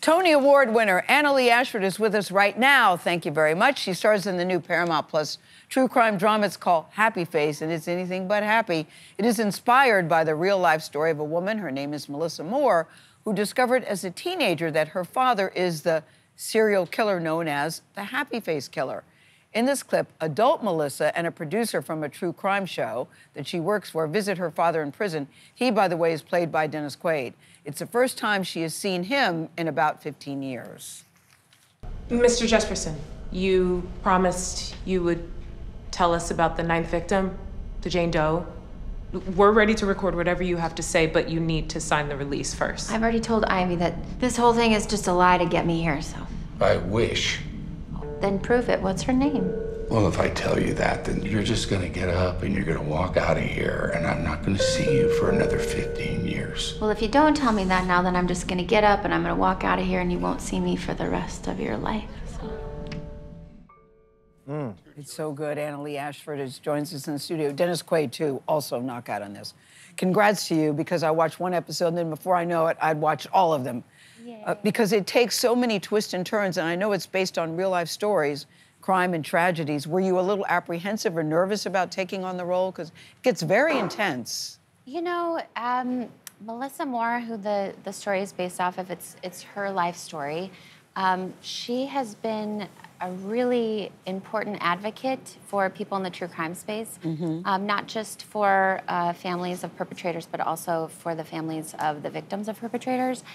Tony Award winner Annaleigh Ashford is with us right now. Thank you very much. She stars in the new Paramount Plus true crime drama. It's called Happy Face, and it's anything but happy. It is inspired by the real-life story of a woman, her name is Melissa Moore, who discovered as a teenager that her father is the serial killer known as the Happy Face Killer. In this clip, adult Melissa and a producer from a true crime show that she works for visit her father in prison. He, by the way, is played by Dennis Quaid. It's the first time she has seen him in about 15 years. Mr. Jesperson, you promised you would tell us about the 9th victim, the Jane Doe. We're ready to record whatever you have to say, but you need to sign the release first. I've already told Ivy that this whole thing is just a lie to get me here, so. I wish. Then prove it. What's her name? Well, if I tell you that, then you're just gonna get up and you're gonna walk out of here, and I'm not gonna see you for another 15 years. Well, if you don't tell me that now, then I'm just gonna get up and I'm gonna walk out of here and you won't see me for the rest of your life, so. It's so good. Annaleigh Ashford joins us in the studio. Dennis Quaid, too, also knockout on this. Congrats to you, because I watched one episode, and then before I know it, I'd watched all of them. Because it takes so many twists and turns, and I know it's based on real-life stories, crime and tragedies. Were you a little apprehensive or nervous about taking on the role? Because it gets very intense. You know, Melissa Moore, who the story is based off of, it's her life story. She has been a really important advocate for people in the true crime space, not just for families of perpetrators, but also for the families of the victims of perpetrators.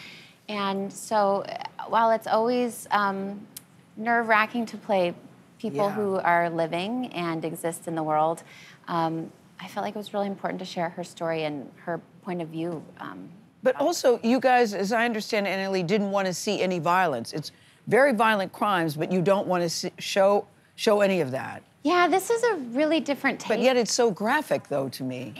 And so while it's always nerve-wracking to play people who are living and exist in the world, I felt like it was really important to share her story and her point of view. But also, you guys, as I understand, Annaleigh, didn't want to see any violence. It's very violent crimes, but you don't want to show any of that. Yeah, this is a really different take. But yet it's so graphic, though, to me.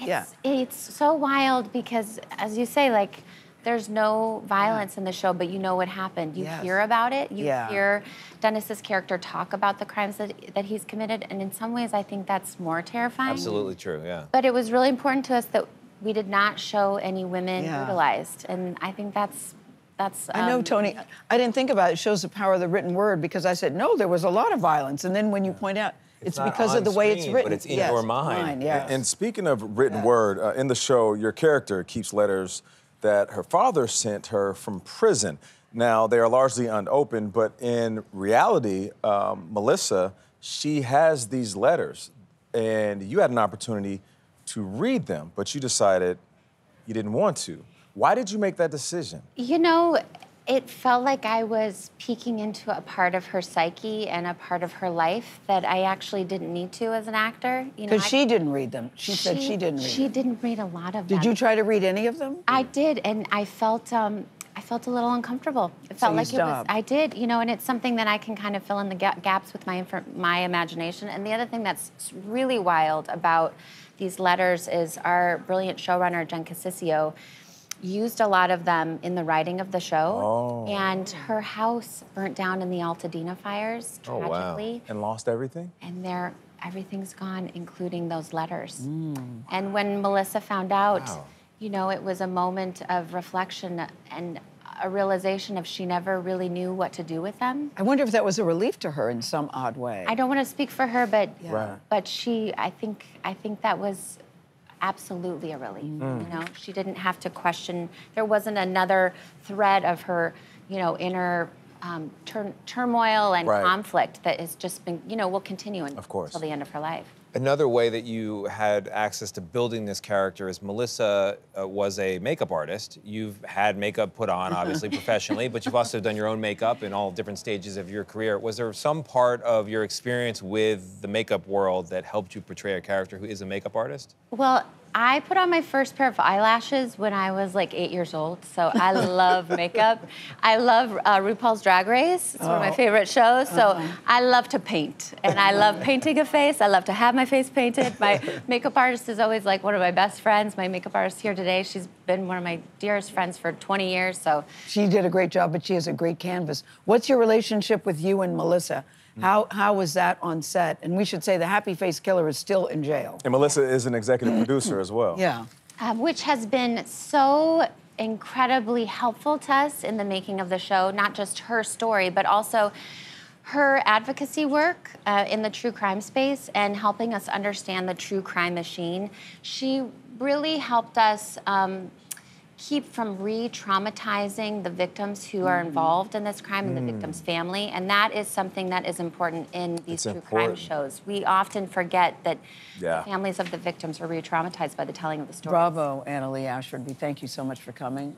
It's so wild because, as you say, like, there's no violence in the show, but you know what happened. You hear about it. You hear Dennis's character talk about the crimes that he's committed, and in some ways, I think that's more terrifying. Absolutely true, yeah. But it was really important to us that we did not show any women brutalized, and I think that's. I know, Tony. I didn't think about it. It shows the power of the written word, because I said, no, there was a lot of violence, and then when you point out, it's because of the way it's written. But it's in your mind. And speaking of written word, in the show, your character keeps letters that her father sent her from prison. Now, they are largely unopened, but in reality, Melissa, she has these letters, and you had an opportunity to read them, but you decided you didn't want to. Why did you make that decision? You know, it felt like I was peeking into a part of her psyche and a part of her life that I actually didn't need to as an actor. Because she didn't read them. She said she didn't read them. She didn't read a lot of them. Did you try to read any of them? I did, and I felt a little uncomfortable. It felt like it was. I did, you know, and it's something that I can kind of fill in the gaps with my imagination. And the other thing that's really wild about these letters is our brilliant showrunner, Jen Casisio, used a lot of them in the writing of the show. And her house burnt down in the Altadena fires, tragically. And lost everything? And everything's gone, including those letters. And when Melissa found out, you know, it was a moment of reflection and a realization of she never really knew what to do with them. I wonder if that was a relief to her in some odd way. I don't want to speak for her, but I think that was absolutely a relief. You know, she didn't have to question. There wasn't another thread of her, you know, inner turmoil and conflict that has just been, you know, will continue until the end of her life. Another way that you had access to building this character is Melissa was a makeup artist. You've had makeup put on, obviously, professionally, but you've also done your own makeup in all different stages of your career. Was there some part of your experience with the makeup world that helped you portray a character who is a makeup artist? Well, I put on my first pair of eyelashes when I was like 8 years old, so I love makeup. I love RuPaul's Drag Race. It's one of my favorite shows, so I love to paint, and I love painting a face. I love to have my face painted. My makeup artist is always like one of my best friends. My makeup artist here today, she's been one of my dearest friends for 20 years, so. She did a great job, but she has a great canvas. What's your relationship with you and Melissa? How was that on set? And we should say the Happy Face Killer is still in jail. And Melissa is an executive producer as well. Yeah. Which has been so incredibly helpful to us in the making of the show, not just her story, but also her advocacy work in the true crime space and helping us understand the true crime machine. She really helped us keep from re-traumatizing the victims who are involved in this crime and the victim's family. And that is something that is important in these true crime shows. We often forget that the families of the victims are re-traumatized by the telling of the story. Bravo, Annaleigh Ashford. We thank you so much for coming.